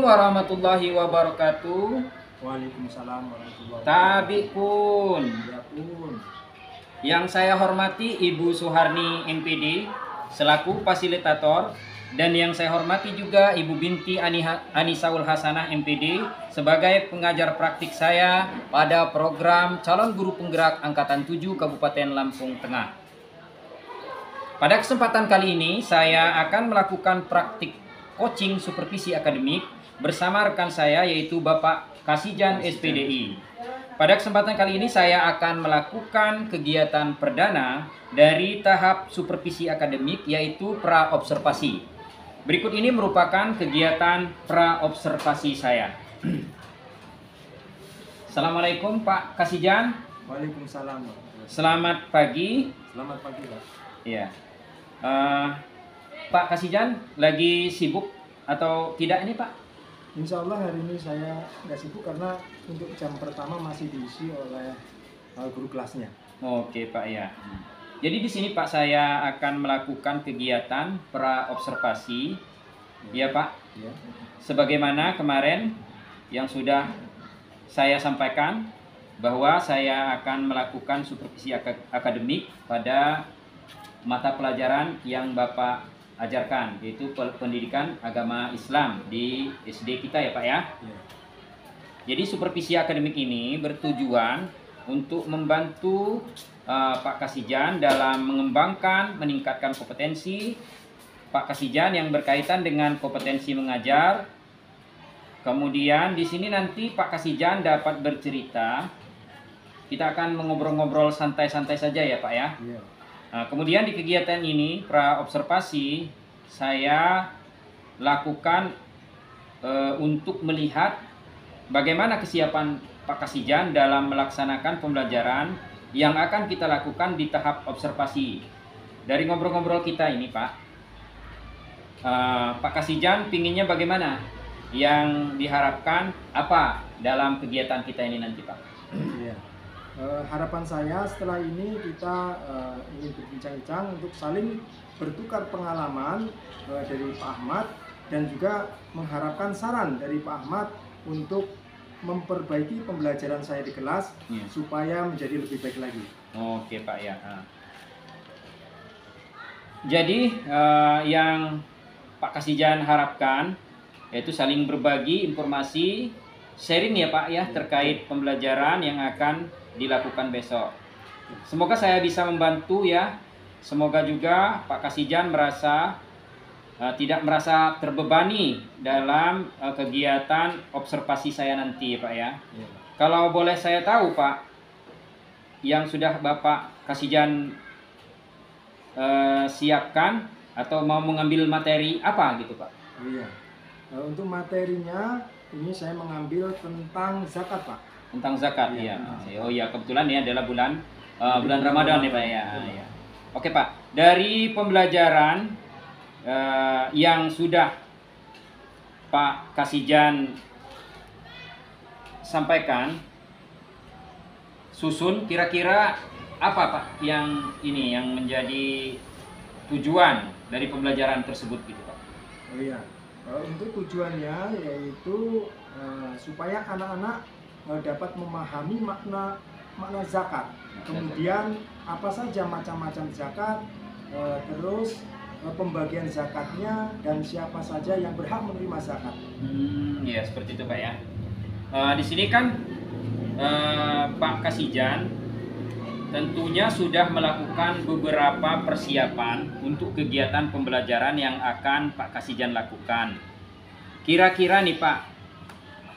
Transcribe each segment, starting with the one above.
warahmatullahi wabarakatuh. Waalaikumsalam warahmatullahi wabarakatuh. Tabi'un. Ya pun. Yang saya hormati Ibu Suharni MPD selaku fasilitator, dan yang saya hormati juga Ibu Binti Anisaul Hasanah MPD sebagai pengajar praktik saya pada program Calon Guru Penggerak Angkatan 7 Kabupaten Lampung Tengah. Pada kesempatan kali ini saya akan melakukan praktik coaching supervisi akademik bersama rekan saya yaitu Bapak Kasijan SPDI. Pada kesempatan kali ini saya akan melakukan kegiatan perdana dari tahap supervisi akademik yaitu pra-observasi. Berikut ini merupakan kegiatan pra-observasi saya. Assalamualaikum Pak Kasijan. Waalaikumsalam. Selamat pagi. Selamat pagi, Pak. Iya. Pak Kasijan lagi sibuk atau tidak ini Pak? Insya Allah hari ini saya nggak sibuk karena untuk jam pertama masih diisi oleh guru kelasnya. Oke Pak ya. Jadi di sini Pak saya akan melakukan kegiatan pra-observasi, ya Pak. Ya. Sebagaimana kemarin yang sudah saya sampaikan bahwa saya akan melakukan supervisi akademik pada mata pelajaran yang Bapak ajarkan, yaitu pendidikan agama Islam di SD kita ya Pak ya. Ya. Jadi supervisi akademik ini bertujuan untuk membantu Pak Kasijan dalam mengembangkan, meningkatkan kompetensi Pak Kasijan yang berkaitan dengan kompetensi mengajar. Kemudian di sini nanti Pak Kasijan dapat bercerita. Kita akan mengobrol-ngobrol santai-santai saja ya Pak ya. Ya. Nah, kemudian di kegiatan ini pra-observasi saya lakukan untuk melihat bagaimana kesiapan Pak Kasijan dalam melaksanakan pembelajaran yang akan kita lakukan di tahap observasi. Dari ngobrol-ngobrol kita ini Pak, Pak Kasijan pinginnya bagaimana? Yang diharapkan apa dalam kegiatan kita ini nanti Pak? Ya. Harapan saya setelah ini kita ingin berbincang-bincang untuk saling bertukar pengalaman dari Pak Ahmad dan juga mengharapkan saran dari Pak Ahmad untuk memperbaiki pembelajaran saya di kelas supaya menjadi lebih baik lagi. Oke Pak ya. Jadi yang Pak Kasijan harapkan yaitu saling berbagi informasi, sharing ya Pak ya terkait pembelajaran yang akan dilakukan besok. Semoga saya bisa membantu ya. Semoga juga Pak Kasijan merasa tidak merasa terbebani dalam kegiatan observasi saya nanti Pak ya. Ya. Kalau boleh saya tahu Pak, yang sudah Bapak Kasijan siapkan atau mau mengambil materi apa gitu Pak? Iya. Untuk materinya ini saya mengambil tentang zakat Pak. Tentang zakat Iya. ya. Oh iya, kebetulan ini adalah bulan Ramadan ya Pak ya. Ya. Oke Pak, dari pembelajaran yang sudah Pak Kasijan sampaikan, susun kira-kira apa Pak yang ini yang menjadi tujuan dari pembelajaran tersebut gitu Pak? Oh iya. Untuk tujuannya yaitu supaya anak-anak dapat memahami makna zakat. Kemudian apa saja macam-macam zakat, terus pembagian zakatnya dan siapa saja yang berhak menerima zakat. Ya seperti itu Pak ya. Di sini kan Pak Kasijan tentunya sudah melakukan beberapa persiapan untuk kegiatan pembelajaran yang akan Pak Kasijan lakukan. Kira-kira nih Pak,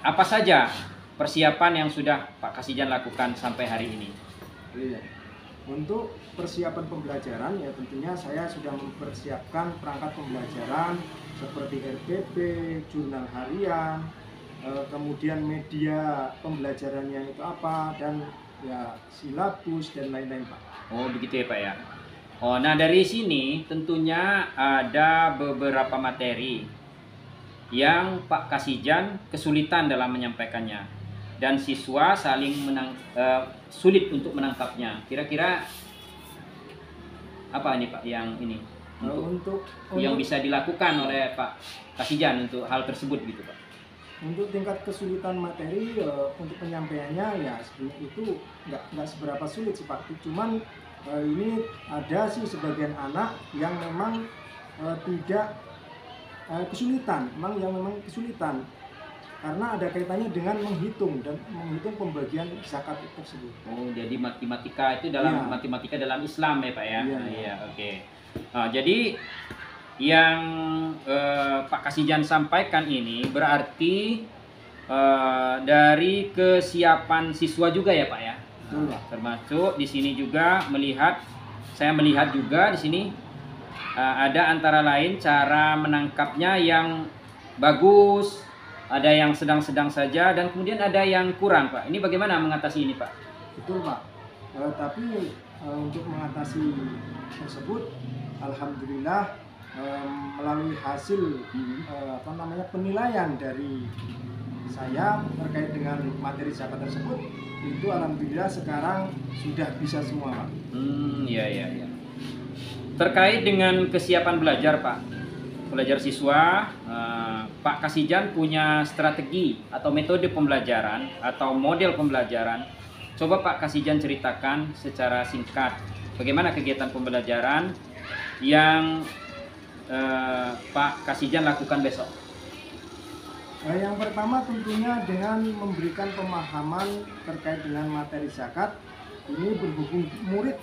apa saja persiapan yang sudah Pak Kasijan lakukan sampai hari ini? Iya. Untuk persiapan pembelajaran ya tentunya saya sudah mempersiapkan perangkat pembelajaran seperti RPP, jurnal harian, kemudian media pembelajarannya itu apa, dan ya silabus dan lain-lain Pak. Oh begitu ya Pak ya. Oh nah dari sini tentunya ada beberapa materi yang Pak Kasijan kesulitan dalam menyampaikannya dan siswa saling sulit untuk menangkapnya. Kira-kira apa ini Pak yang ini untuk yang bisa dilakukan oleh Pak Kasijan untuk hal tersebut gitu Pak? Untuk tingkat kesulitan materi untuk penyampaiannya ya sebenarnya itu nggak seberapa sulit sih Pak. Cuman ini ada sih sebagian anak yang memang tidak kesulitan, memang kesulitan karena ada kaitannya dengan menghitung pembagian zakat tersebut. Oh, jadi matematika itu dalam Iya. matematika dalam Islam ya Pak ya? Iya. Iya, oke. Jadi yang Pak Kasijan sampaikan ini berarti dari kesiapan siswa juga ya Pak ya? Betul, Pak. Termasuk di sini juga saya melihat juga di sini ada antara lain cara menangkapnya yang bagus, ada yang sedang-sedang saja, dan kemudian ada yang kurang Pak. Ini bagaimana mengatasi ini Pak? Betul Pak. Tapi untuk mengatasi tersebut, alhamdulillah melalui hasil penilaian dari saya terkait dengan materi zakat tersebut, itu alhamdulillah sekarang sudah bisa semua Pak. Iya. Terkait dengan kesiapan belajar Pak, belajar siswa, Pak Kasijan punya strategi atau metode pembelajaran atau model pembelajaran. Coba Pak Kasijan ceritakan secara singkat bagaimana kegiatan pembelajaran yang Pak Kasijan lakukan besok. Yang pertama tentunya dengan memberikan pemahaman terkait dengan materi zakat. Ini berhubung murid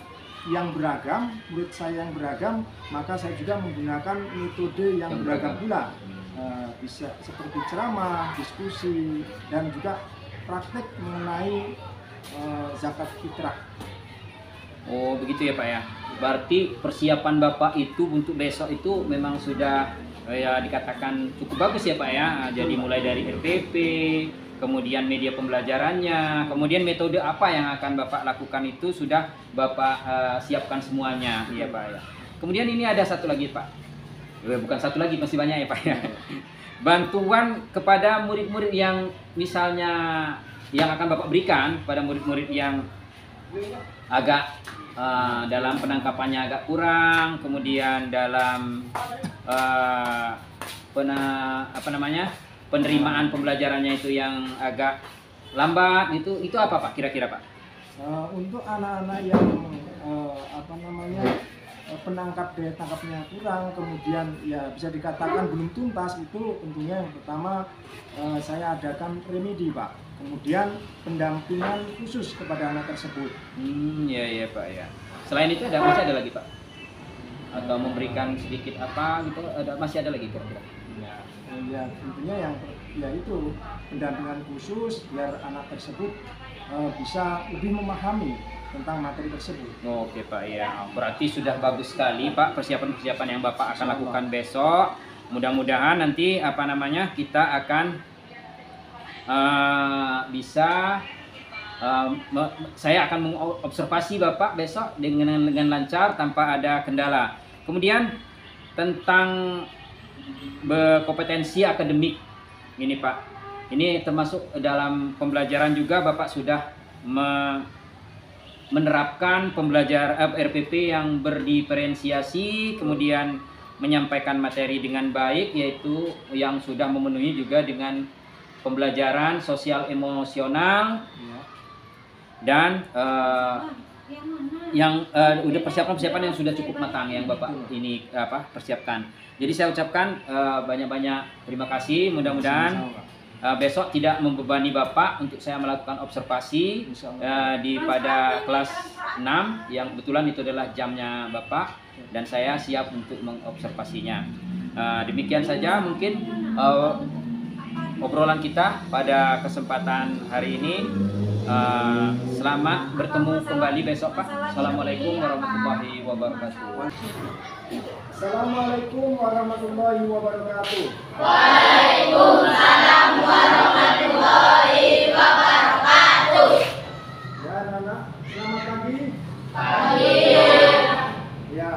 yang beragam, murid saya yang beragam, maka saya juga menggunakan metode yang beragam pula. Bisa seperti ceramah, diskusi, dan juga praktek mengenai zakat fitrah. Oh begitu ya Pak ya. Berarti persiapan Bapak itu untuk besok itu memang sudah ya dikatakan cukup bagus ya Pak ya. Jadi mulai dari RPP, kemudian media pembelajarannya, kemudian metode apa yang akan Bapak lakukan itu sudah Bapak siapkan semuanya ya Pak ya. Kemudian ini ada satu lagi Pak. Bukan satu lagi, masih banyak ya Pak ya. Bantuan kepada murid-murid yang misalnya yang akan Bapak berikan pada murid-murid yang agak dalam penangkapannya agak kurang, kemudian dalam penerimaan pembelajarannya itu yang agak lambat, itu apa Pak kira-kira Pak? Untuk anak-anak yang penangkap daya tangkapnya kurang, kemudian ya bisa dikatakan belum tuntas, itu tentunya yang pertama saya adakan remedi Pak, kemudian pendampingan khusus kepada anak tersebut. Ya Pak ya. Selain itu masih ada lagi Pak? Atau memberikan sedikit apa gitu? Masih ada lagi kira-kira? Ya tentunya ya itu pendampingan khusus biar anak tersebut bisa lebih memahami tentang materi tersebut. Oke Pak ya, berarti sudah bagus sekali Pak persiapan-persiapan yang Bapak akan lakukan besok. Mudah-mudahan nanti kita akan bisa saya akan mengobservasi Bapak besok dengan lancar tanpa ada kendala. Kemudian tentang berkompetensi akademik ini Pak, ini termasuk dalam pembelajaran juga Bapak sudah menerapkan RPP yang berdiferensiasi, kemudian menyampaikan materi dengan baik, yaitu yang sudah memenuhi juga dengan pembelajaran sosial emosional dan yang udah persiapan yang sudah cukup matang yang Bapak ini persiapkan. Jadi saya ucapkan banyak-banyak terima kasih. Mudah-mudahan besok tidak membebani Bapak untuk saya melakukan observasi pada kelas 6 yang kebetulan itu adalah jamnya Bapak, dan saya siap untuk mengobservasinya. Demikian saja mungkin obrolan kita pada kesempatan hari ini. Selamat bertemu kembali besok Pak. Assalamualaikum warahmatullahi wabarakatuh. Assalamualaikum warahmatullahi wabarakatuh. Waalaikumsalam warahmatullahi wabarakatuh. Ya anak-anak, selamat pagi. Pagi. Ya,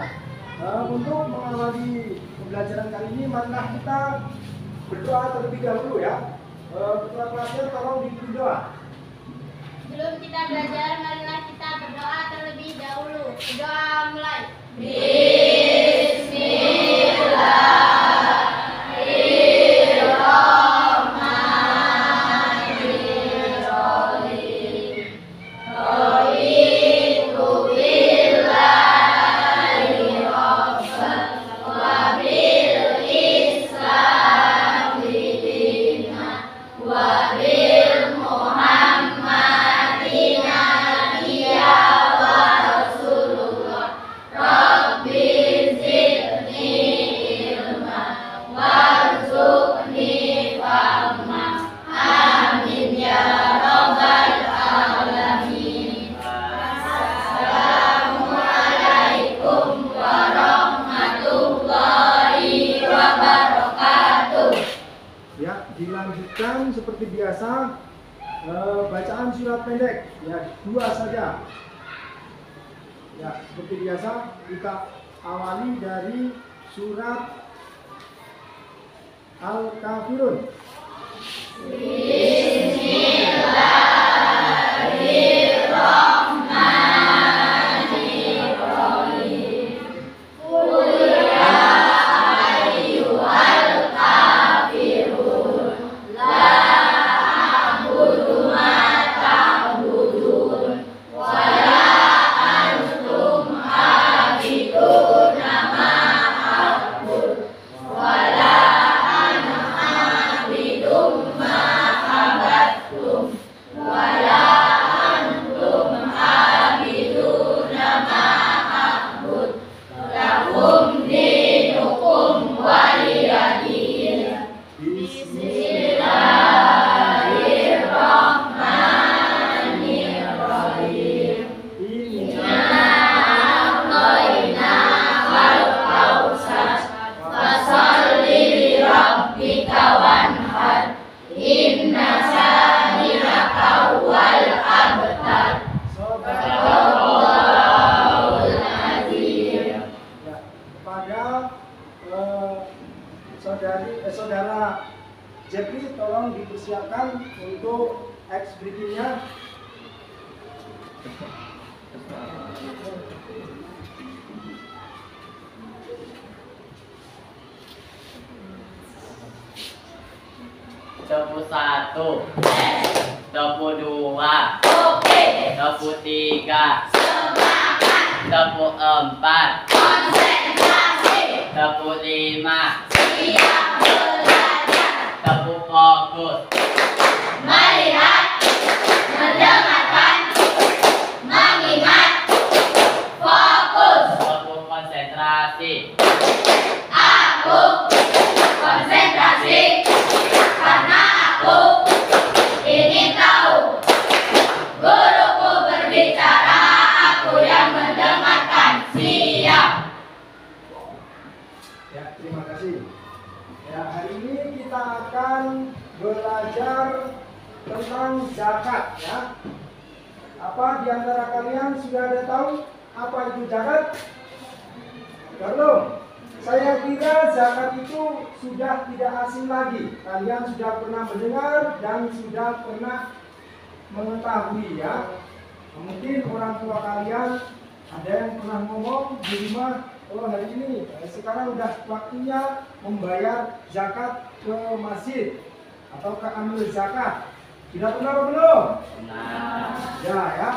untuk mengawali pembelajaran kali ini, marilah kita berdoa terlebih dahulu ya. Ketua kelasnya tolong dipimpin doa. Sebelum kita belajar, marilah kita berdoa terlebih dahulu. Doa mulai. Bismillahirrahmanirrahim. Dilanjutkan seperti biasa, bacaan surat pendek ya, 2 saja ya. Seperti biasa kita awali dari surat Al-Kafirun. Saudara Jeffrey, tolong dipersiapkan untuk X berikutnya. Tepuk 1, tepuk 2, tepuk 3, tepuk 4, tepuk 5, tepuk fokus, Melihat, mendengarkan, mengingat, fokus. tepuk konsentrasi, Aku konsentrasi karena aku ingin tahu. Guruku berbicara, aku yang mendengarkan. Siap. Ya, terima kasih. Ya, hari ini kita akan belajar tentang zakat ya. Apa di antara kalian sudah ada tahu apa itu zakat? Belum. Saya kira zakat itu sudah tidak asing lagi. Kalian sudah pernah mendengar dan sudah pernah mengetahui ya. Mungkin orang tua kalian ada yang pernah ngomong di rumah, oh hari ini sekarang udah waktunya membayar zakat ke masjid atau ke amil zakat. Sudah pernah apa belum? Ya ya.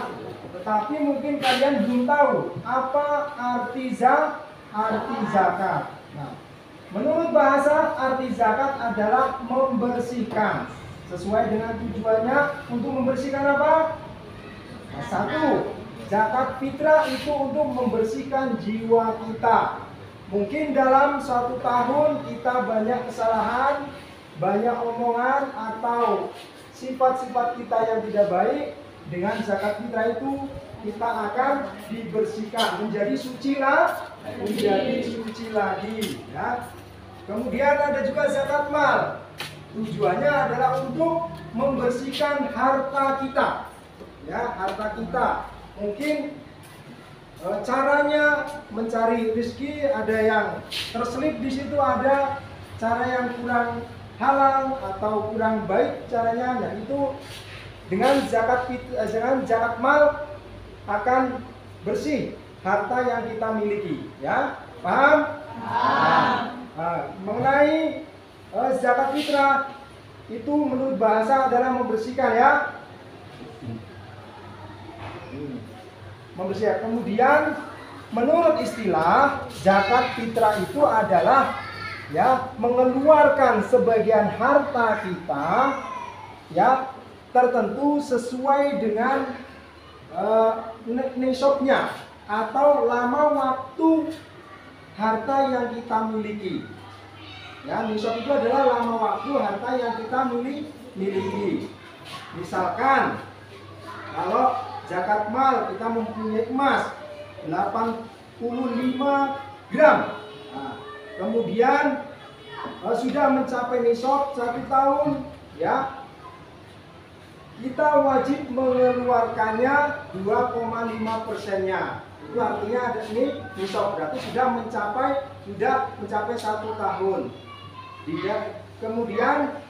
Tetapi mungkin kalian belum tahu apa arti zakat. Nah, menurut bahasa arti zakat adalah membersihkan. Sesuai dengan tujuannya untuk membersihkan apa? Nah, 1. Zakat fitrah itu untuk membersihkan jiwa kita. Mungkin dalam 1 tahun kita banyak kesalahan, banyak omongan atau sifat-sifat kita yang tidak baik. Dengan zakat fitrah itu kita akan dibersihkan, menjadi suci lagi ya. Kemudian ada juga zakat mal. Tujuannya adalah untuk membersihkan harta kita. Ya, harta kita. Mungkin caranya mencari rezeki ada yang terselip di situ, ada cara yang kurang halal atau kurang baik caranya. Nah, itu dengan zakat mal akan bersih harta yang kita miliki, ya. Paham? Nah, mengenai zakat fitrah itu menurut bahasa adalah membersihkan ya. Membersihkan. Kemudian menurut istilah zakat fitrah itu adalah ya mengeluarkan sebagian harta kita ya tertentu sesuai dengan nisabnya atau lama waktu harta yang kita miliki. Ya, nisab itu adalah lama waktu harta yang kita miliki. Misalkan kalau zakat mal kita mempunyai emas 85 gram. Nah, kemudian sudah mencapai nisab 1 tahun, ya kita wajib mengeluarkannya 2,5%-nya. Itu artinya ada ini nisab, berarti sudah mencapai 1 tahun. Kemudian,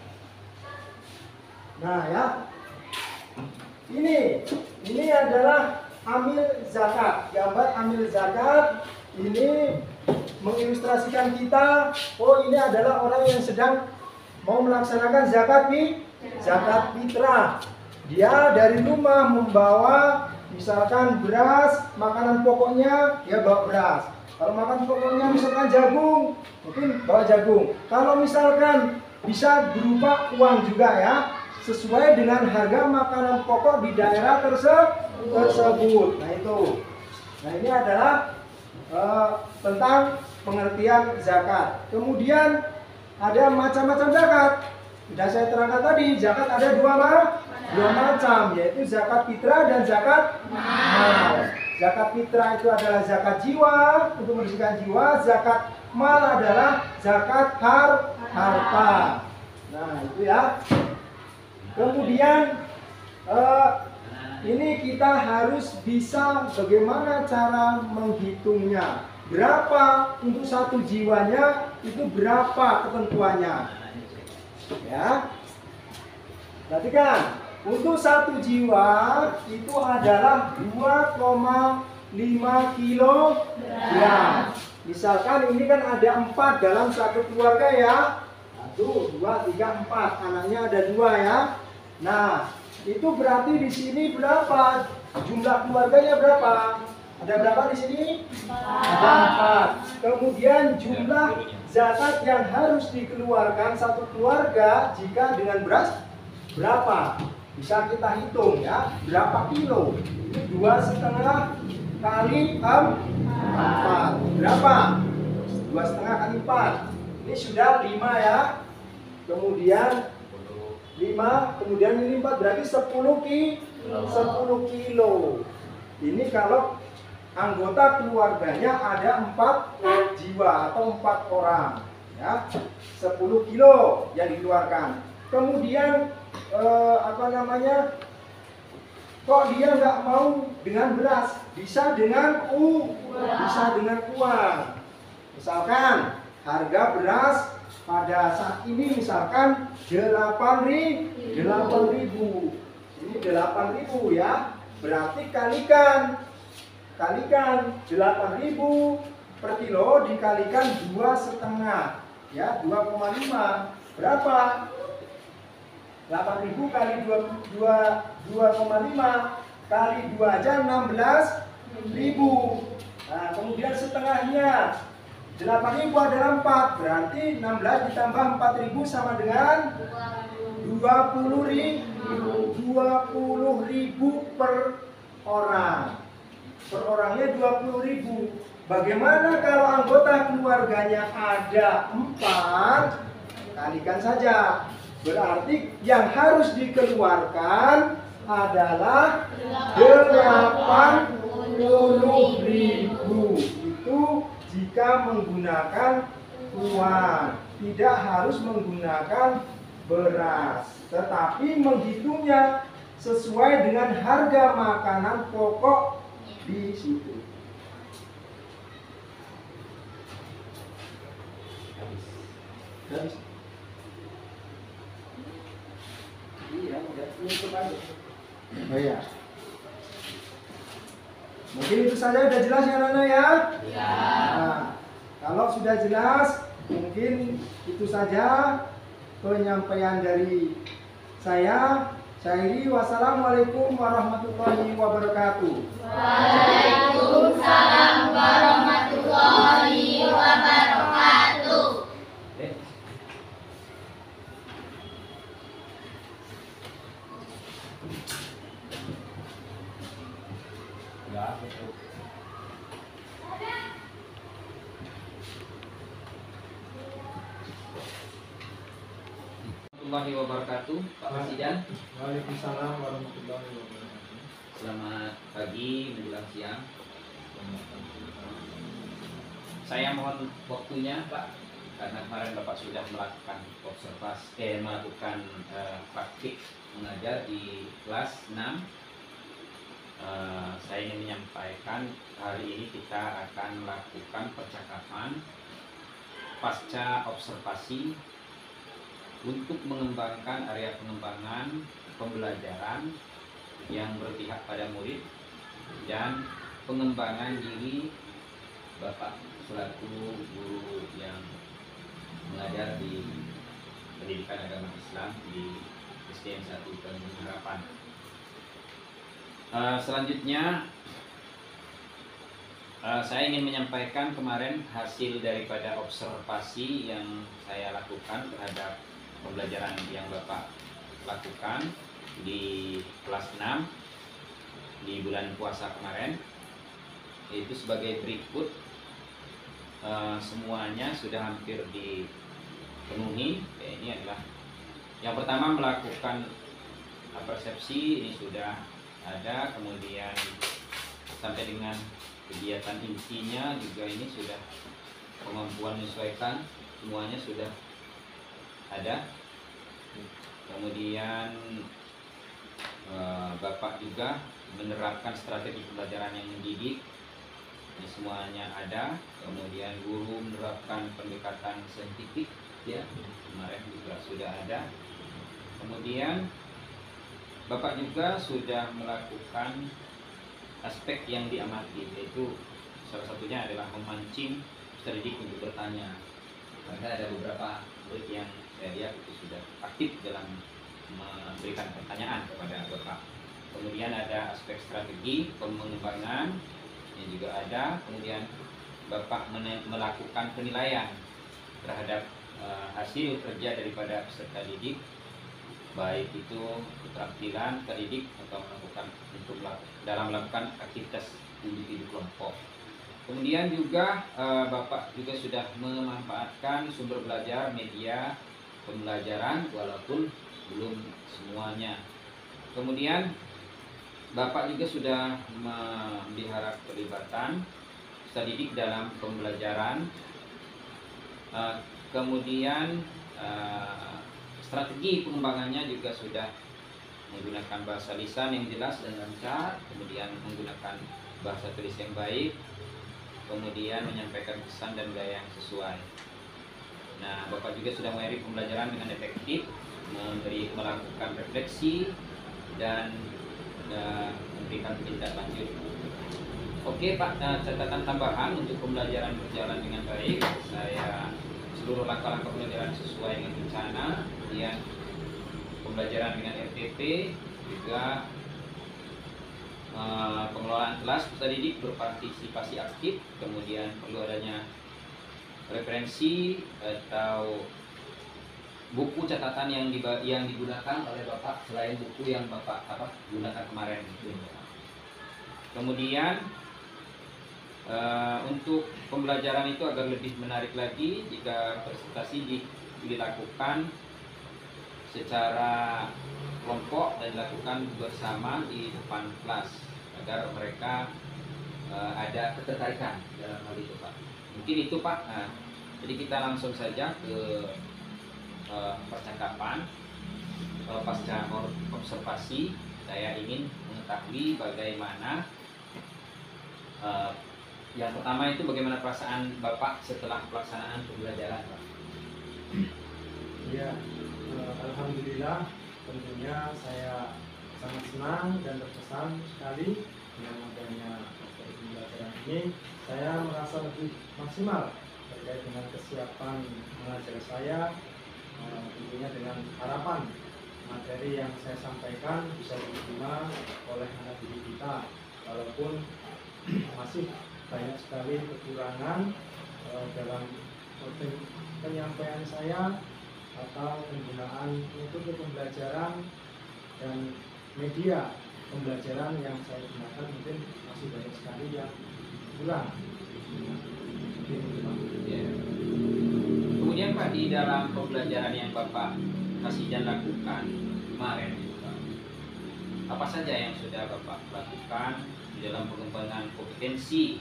nah ya, ini adalah amil zakat. Gambar amil zakat ini mengilustrasikan kita, oh ini adalah orang yang sedang mau melaksanakan zakat fitrah. Dia dari rumah membawa misalkan beras, makanan pokoknya dia bawa beras. Kalau makan pokoknya misalkan jagung, mungkin bawa jagung. Kalau misalkan bisa berupa uang juga ya, sesuai dengan harga makanan pokok di daerah tersebut. Nah itu. Nah ini adalah tentang pengertian zakat. Kemudian ada macam-macam zakat. Sudah saya terangkan tadi, zakat ada dua macam, yaitu zakat fitrah dan zakat mal. Zakat fitrah itu adalah zakat jiwa, untuk membersihkan jiwa. Zakat mal adalah zakat harta. Nah itu ya. Kemudian ini kita harus bisa bagaimana cara menghitungnya. Berapa untuk 1 jiwanya, itu berapa ketentuannya. Ya. Perhatikan. Untuk 1 jiwa itu adalah 2,5 kilogram. Misalkan ini kan ada 4 dalam satu keluarga ya. 1, 2, 3, 4. Anaknya ada 2 ya. Nah, itu berarti di sini berapa? Jumlah keluarganya berapa? Ada berapa di sini? Ada 4. Kemudian jumlah zakat yang harus dikeluarkan satu keluarga jika dengan beras berapa? Bisa kita hitung ya, berapa kilo? 2,5 kali 4. Berapa? 2,5 kali 4. Ini sudah 5 ya. Kemudian 5, kemudian ini 4, berarti 10 kilo. Ini kalau anggota keluarganya ada 4 jiwa atau 4 orang ya, 10 kilo yang dikeluarkan. Kemudian kok dia nggak mau dengan beras, bisa dengan uang. Misalkan harga beras pada saat ini misalkan 8.000. Ini 8.000 ya. Berarti kalikan 8.000 per kilo dikalikan 2,5 ya, 2,5 berapa? 8.000 kali 2,5 kali 2 aja 16.000. Nah, kemudian setengahnya 8.000 adalah 4, berarti 16 ditambah 4.000 sama dengan 20.000 per orang. Per orangnya 20.000. Bagaimana kalau anggota keluarganya ada 4? Kalikan saja. Berarti yang harus dikeluarkan adalah 80.000. Itu jika menggunakan uang, tidak harus menggunakan beras, tetapi menghitungnya sesuai dengan harga makanan pokok di situ. Iya, udah tutup aja. Oh iya. Mungkin itu saja udah jelas ya Nana ya? Ya. Nah, kalau sudah jelas, mungkin itu saja penyampaian dari saya. Syahiri, wassalamualaikum warahmatullahi wabarakatuh. Waalaikumsalam warahmatullahi wabarakatuh. warahmatullahi wabarakatuh, Pak Presiden. Waalaikumsalam warahmatullahi wabarakatuh. Selamat pagi menjelang siang. Saya mohon waktunya, Pak, karena kemarin Bapak sudah melakukan praktik mengajar di kelas 6. Saya ingin menyampaikan hari ini kita akan melakukan percakapan pasca observasi untuk mengembangkan area pengembangan pembelajaran yang berpihak pada murid dan pengembangan diri Bapak selaku guru yang mengajar di pendidikan agama Islam di SDN 1 Tanjung Harapan. Selanjutnya saya ingin menyampaikan kemarin hasil daripada observasi yang saya lakukan terhadap pembelajaran yang Bapak lakukan di kelas 6 di bulan puasa kemarin, yaitu sebagai berikut. Semuanya sudah hampir dipenuhi. Ini adalah yang pertama, melakukan persepsi, ini sudah ada. Kemudian sampai dengan kegiatan intinya juga ini sudah, kemampuan menyesuaikan semuanya sudah ada. Kemudian Bapak juga menerapkan strategi pembelajaran yang mendidik, ini semuanya ada. Kemudian guru menerapkan pendekatan saintifik, ya, kemarin juga sudah ada. Kemudian Bapak juga sudah melakukan aspek yang diamati, yaitu salah satunya adalah memancing peserta didik untuk bertanya. Karena ada beberapa murid yang saya lihat itu sudah aktif dalam memberikan pertanyaan kepada Bapak. Kemudian ada aspek strategi pengembangan yang juga ada. Kemudian Bapak melakukan penilaian terhadap hasil kerja daripada peserta didik, baik itu keterampilan terdidik atau dalam melakukan aktivitas individu kelompok. Kemudian juga Bapak juga sudah memanfaatkan sumber belajar media pembelajaran walaupun belum semuanya. Kemudian Bapak juga sudah memelihara keterlibatan peserta didik dalam pembelajaran. Kemudian strategi pengembangannya juga sudah menggunakan bahasa lisan yang jelas dan lancar, kemudian menggunakan bahasa tulis yang baik, kemudian menyampaikan pesan dan gaya yang sesuai. Nah, Bapak juga sudah mengakhiri pembelajaran dengan efektif, melakukan refleksi dan memberikan tindak lanjut. Oke Pak, catatan tambahan untuk pembelajaran berjalan dengan baik. Seluruh langkah-langkah pembelajaran sesuai dengan rencana, kemudian pembelajaran dengan RTP, juga pengelolaan kelas peserta didik berpartisipasi aktif, kemudian perlu adanya referensi atau buku catatan yang digunakan oleh Bapak selain buku yang Bapak gunakan kemarin. Kemudian untuk pembelajaran itu agar lebih menarik lagi jika presentasi dilakukan secara kelompok dan dilakukan bersama di depan kelas agar mereka ada ketertarikan dalam hal itu, Pak. Mungkin itu, Pak. Nah, jadi kita langsung saja ke percakapan. Pasca observasi, saya ingin mengetahui bagaimana yang pertama itu bagaimana perasaan Bapak setelah pelaksanaan pembelajaran, Pak? Ya, alhamdulillah, tentunya saya sangat senang dan terkesan sekali dengan adanya pembelajaran ini. Saya merasa lebih maksimal terkait dengan kesiapan mengajar saya, tentunya dengan harapan materi yang saya sampaikan bisa diterima oleh anak didik kita, walaupun masih banyak sekali kekurangan dalam penyampaian saya atau penggunaan metode pembelajaran dan media pembelajaran yang saya gunakan, mungkin masih banyak sekali yang kurang. Kemudian Pak, di dalam pembelajaran yang Bapak Kasijan lakukan kemarin itu Pak, apa saja yang sudah Bapak lakukan di dalam pengembangan kompetensi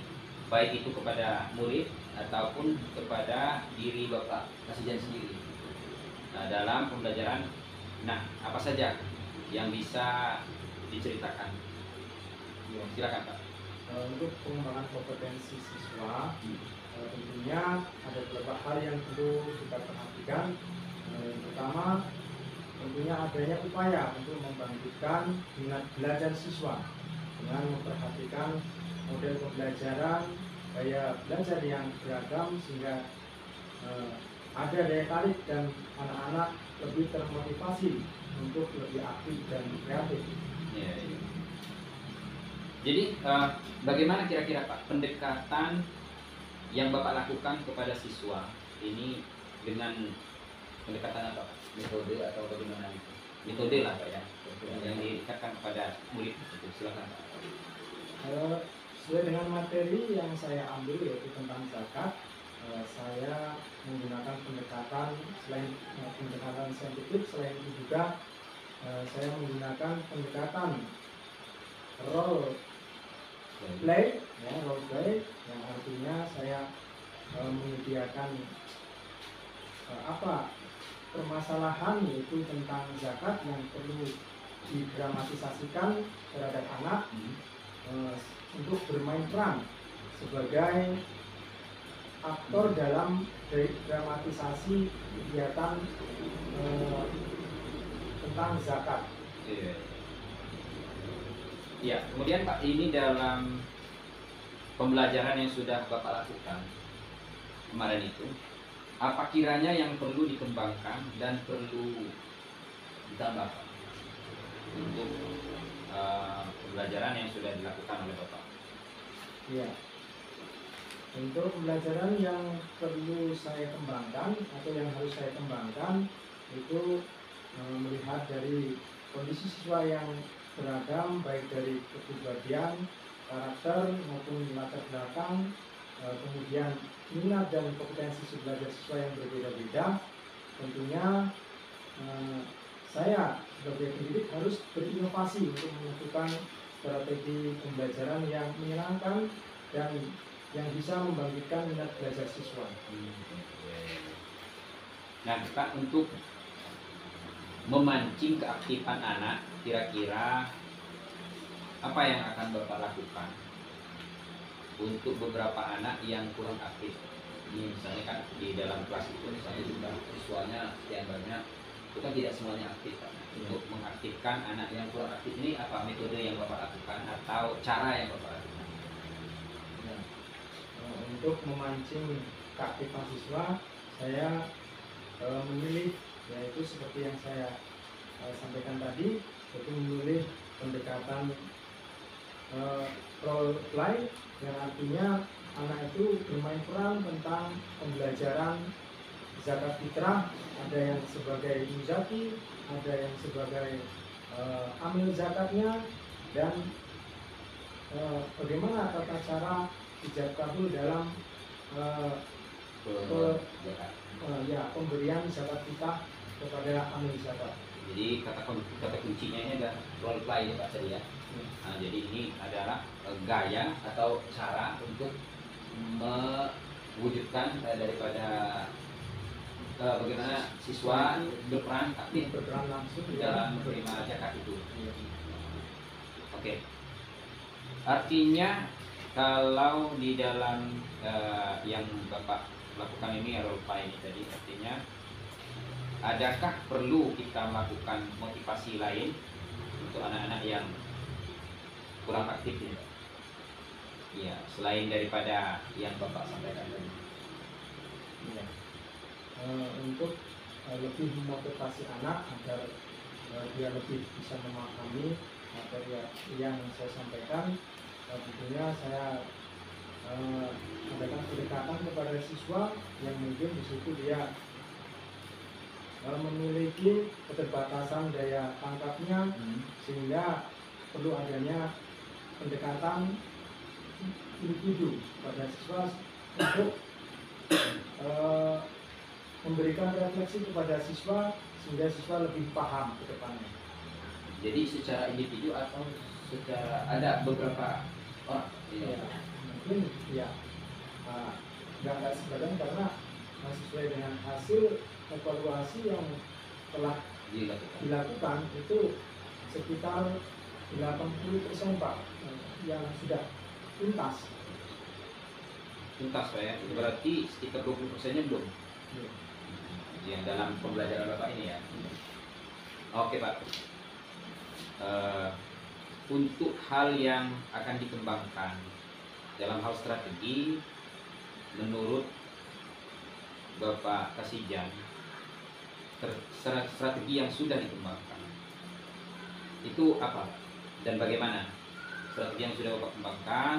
baik itu kepada murid ataupun kepada diri Bapak Kasijan sendiri dalam pembelajaran. Nah, apa saja yang bisa diceritakan? Ya. Silakan Pak. Untuk pengembangan kompetensi siswa, tentunya ada beberapa hal yang perlu kita perhatikan. Yang pertama, tentunya adanya upaya untuk membangkitkan minat belajar siswa dengan memperhatikan model pembelajaran, gaya belajar yang beragam sehingga ada daya tarik dan anak-anak lebih termotivasi untuk lebih aktif dan kreatif. Ya, ya. Jadi bagaimana kira-kira Pak pendekatan yang Bapak lakukan kepada siswa ini dengan pendekatan apa? Metode atau bagaimana? Metode lah Pak ya, yang diikatkan kepada murid itu. Silakan Pak. Sesuai dengan materi yang saya ambil yaitu tentang zakat, saya menggunakan pendekatan selain pendekatan saintifik, selain itu juga saya menggunakan pendekatan role play, role play yang artinya saya menyediakan permasalahan yaitu tentang zakat yang perlu didramatisasikan terhadap anak untuk bermain peran sebagai aktor dalam dramatisasi kegiatan tentang zakat. Ya, kemudian Pak, ini dalam pembelajaran yang sudah Bapak lakukan kemarin itu, apa kiranya yang perlu dikembangkan dan perlu ditambah Pak, untuk pembelajaran yang sudah dilakukan oleh Bapak? Ya, untuk pembelajaran yang perlu saya kembangkan atau yang harus saya kembangkan itu melihat dari kondisi siswa yang beragam, baik dari kepribadian, karakter maupun latar belakang, kemudian minat dan kompetensi belajar siswa yang berbeda-beda. Tentunya saya sebagai pendidik harus berinovasi untuk menentukan strategi pembelajaran yang menyenangkan dan yang bisa membangkitkan minat belajar siswa. Nah Pak, untuk memancing keaktifan anak, kira-kira apa yang akan Bapak lakukan untuk beberapa anak yang kurang aktif? Ini misalnya kan di dalam kelas itu misalnya jumlah siswanya sekian banyak, itu kan tidak semuanya aktif Pak. Untuk mengaktifkan anak yang kurang aktif ini apa metode yang Bapak lakukan atau cara yang Bapak lakukan? Ya. Untuk memancing keaktifan siswa, saya memilih yaitu seperti yang saya sampaikan tadi, yaitu memilih pendekatan role play yang artinya anak itu bermain peran tentang pembelajaran zakat fitrah. Ada yang sebagai muzaki, ada yang sebagai amil zakatnya, dan bagaimana tata cara ijab kabul dalam pemberian zakat fitrah kepada amil zakat. Jadi kata kuncinya ini adalah role play ya Pak tadi ya. Nah, jadi ini adalah gaya atau cara untuk mewujudkan daripada bagaimana siswa berperan aktif langsung dalam menerima zakat itu. Oke. Artinya kalau di dalam yang Bapak lakukan ini role play ini tadi, artinya adakah perlu kita melakukan motivasi lain untuk anak-anak yang kurang aktif ini Pak? Ya, selain daripada yang Bapak sampaikan tadi. Ya. Untuk lebih memotivasi anak agar dia lebih bisa memahami materi yang saya sampaikan, tentunya saya adakan pendekatan kepada siswa yang mungkin di situ dia memiliki keterbatasan daya tangkapnya, sehingga perlu adanya pendekatan individu pada siswa untuk memberikan refleksi kepada siswa sehingga siswa lebih paham ke depannya. Jadi secara individu atau secara ada beberapa orang? Ya, mungkin ya nggak sebagian karena sesuai dengan hasil evaluasi yang telah dilakukan itu sekitar 80% Pak yang sudah tuntas. Tuntas Pak ya, itu berarti sekitar 20%-nya belum? Yang dalam pembelajaran Bapak ini ya? Oke Pak. Untuk hal yang akan dikembangkan dalam hal strategi, menurut Bapak Kasijan, strategi yang sudah dikembangkan itu apa dan bagaimana? Strategi yang sudah Bapak kembangkan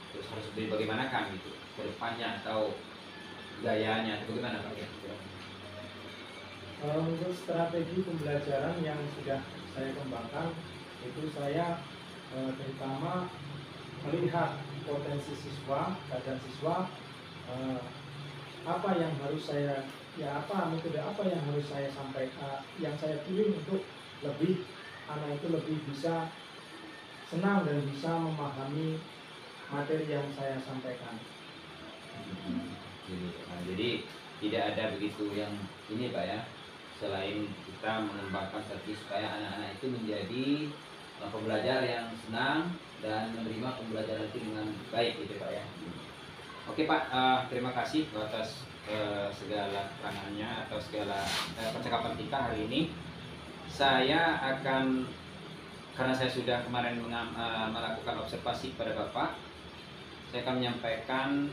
terus harus bagaimana kan gitu ke depannya atau gayanya atau bagaimana Pak? Untuk strategi pembelajaran yang sudah saya kembangkan itu saya terutama melihat potensi siswa, keadaan siswa, apa yang harus saya metode apa yang harus saya sampaikan, yang saya pilih untuk lebih anak itu lebih bisa senang dan bisa memahami materi yang saya sampaikan. Jadi tidak ada begitu yang ini Pak ya, selain kita mengembangkan strategi supaya anak-anak itu menjadi pembelajar yang senang dan menerima pembelajaran itu dengan baik gitu Pak ya. Oke Pak, terima kasih atas segala keterangannya atau segala percakapan kita hari ini. Saya akan, karena saya sudah kemarin melakukan observasi kepada Bapak, saya akan menyampaikan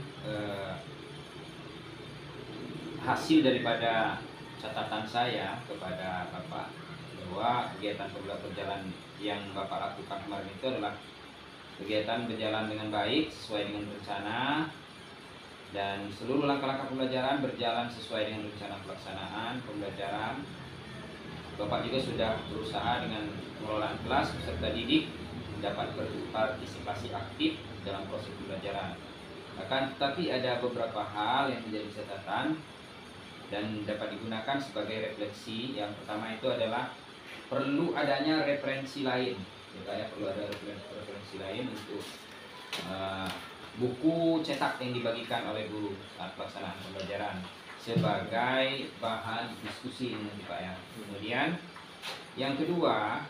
hasil daripada catatan saya kepada Bapak bahwa kegiatan berjalan yang Bapak lakukan kemarin itu adalah kegiatan berjalan dengan baik sesuai dengan rencana dan seluruh langkah-langkah pembelajaran berjalan sesuai dengan rencana pelaksanaan pembelajaran. Bapak juga sudah berusaha dengan pengelolaan kelas peserta didik dapat berpartisipasi aktif dalam proses pembelajaran. Akan tetapi ada beberapa hal yang menjadi catatan dan dapat digunakan sebagai refleksi. Yang pertama itu adalah perlu adanya referensi lain. Ya, perlu ada referensi lain untuk buku cetak yang dibagikan oleh guru saat pelaksanaan pembelajaran sebagai bahan diskusi nanti Pak ya. Kemudian yang kedua,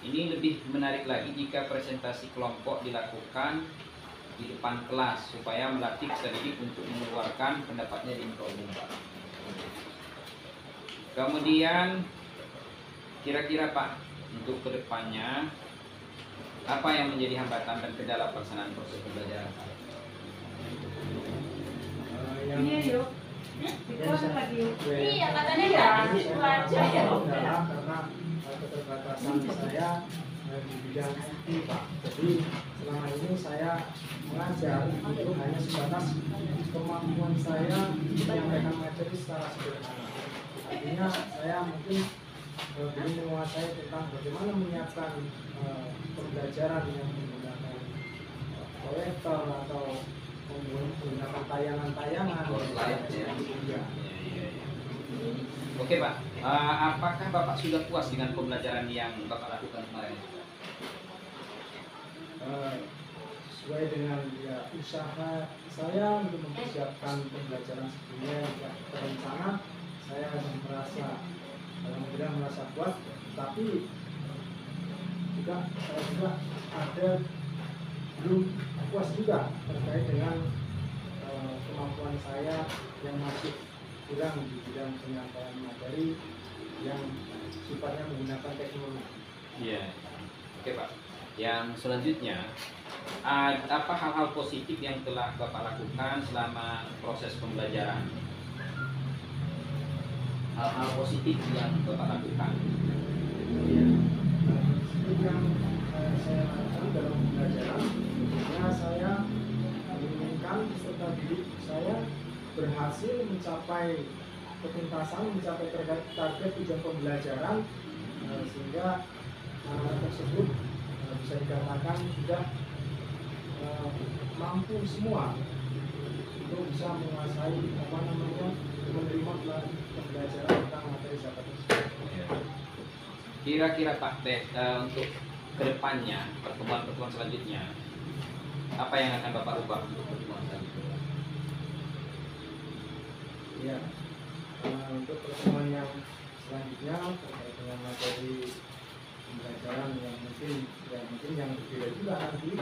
ini lebih menarik lagi jika presentasi kelompok dilakukan di depan kelas supaya melatih peserta didik untuk mengeluarkan pendapatnya di muka umum Pak. Kemudian kira-kira Pak untuk kedepannya apa yang menjadi hambatan dan kendala pelaksanaan proses pembelajaran Pak? Iya, katanya tadi itu aja ya. Karena keterbatasan saya di bidang IT Pak. Jadi selama ini saya mengajar itu hanya sebatas kemampuan saya menyampaikan materi secara sederhana. Artinya saya mungkin belum menguasai tentang bagaimana menyiapkan pembelajaran yang menggunakan proyektor atau menggunakan tayangan-tayangan. Oke Pak, apakah Bapak sudah puas dengan pembelajaran yang Bapak lakukan kemarin? Sesuai dengan usaha saya untuk mempersiapkan pembelajaran sebelumnya yang terencana, saya merasa puas, tapi saya juga ada belum puas juga terkait dengan kemampuan saya yang masih kurang di bidang penyampaian materi yang sifatnya menggunakan teknologi. Iya, oke Pak. Yang selanjutnya, apa hal-hal positif yang telah Bapak lakukan selama proses pembelajaran? Hal-hal positif yang Bapak lakukan? Ya, seperti yang saya lakukan dalam pembelajaran, saya menginginkan peserta didik saya berhasil mencapai ketuntasan, mencapai target tujuan pembelajaran, sehingga anak tersebut bisa dikatakan sudah mampu semua untuk bisa menguasai menerima pembelajaran tentang materi zakat tersebut. Ya. Kira-kira Pak Beh, untuk kedepannya, pertemuan-pertemuan selanjutnya, apa yang akan Bapak ubah untuk pertemuan selanjutnya? Ya, untuk pertemuan yang selanjutnya terkait dengan materi pembelajaran yang mungkin yang berbeda juga nanti,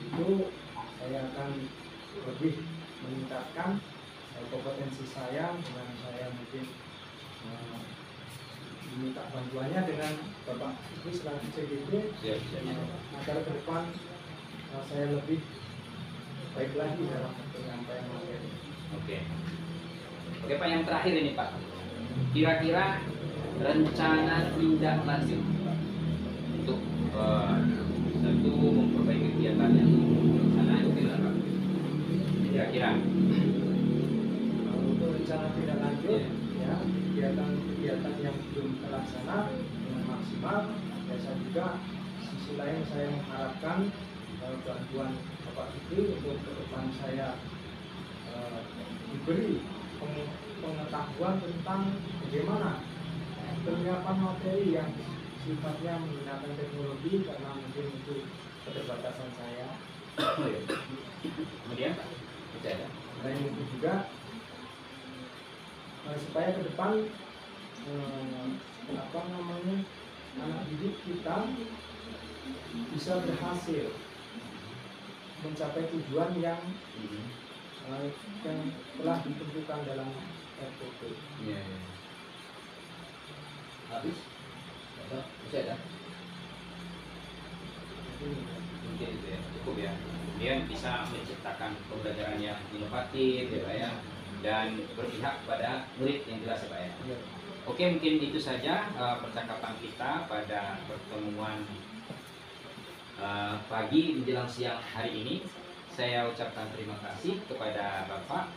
itu saya akan lebih meningkatkan kompetensi saya dengan saya mungkin diminta bantuannya dengan Bapak Fikri selaku CGD agar ke depan saya lebih baik lagi dalam penyampaian materi. Oke. Oke Pak, yang terakhir ini Pak, kira-kira rencana tindak lanjut untuk satu memperbaiki kegiatan yang sana itu gimana Pak? Kira-kira Untuk rencana tindak lanjut, ya kegiatan yang belum terlaksana dengan maksimal, biasa juga sisi lain saya mengharapkan bantuan Bapak Fikri untuk ke depan saya diberi pengetahuan tentang bagaimana penyiapan materi yang sifatnya menggunakan teknologi, karena mungkin itu keterbatasan saya. kemudian Pak, bisa ada? Selain itu juga supaya ke depan anak didik kita bisa berhasil mencapai tujuan yang telah ditentukan dalam RPP. Iya. Habis? Bisa ada? Mungkin itu ya, cukup ya. Kemudian bisa menciptakan pembelajaran yang inovatif ya Pak ya, dan berpihak pada murid yang jelas ya Pak ya. Oke, mungkin itu saja percakapan kita pada pertemuan pagi menjelang siang hari ini. Saya ucapkan terima kasih kepada Bapak.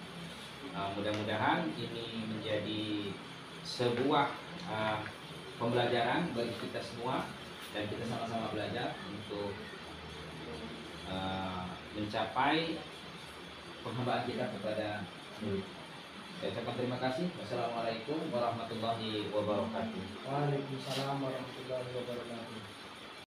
Mudah-mudahan ini menjadi sebuah pembelajaran bagi kita semua, dan kita sama-sama belajar untuk mencapai penghambaan kita kepada murid. Saya ucapkan terima kasih. Wassalamualaikum warahmatullahi wabarakatuh. Waalaikumsalam warahmatullahi wabarakatuh.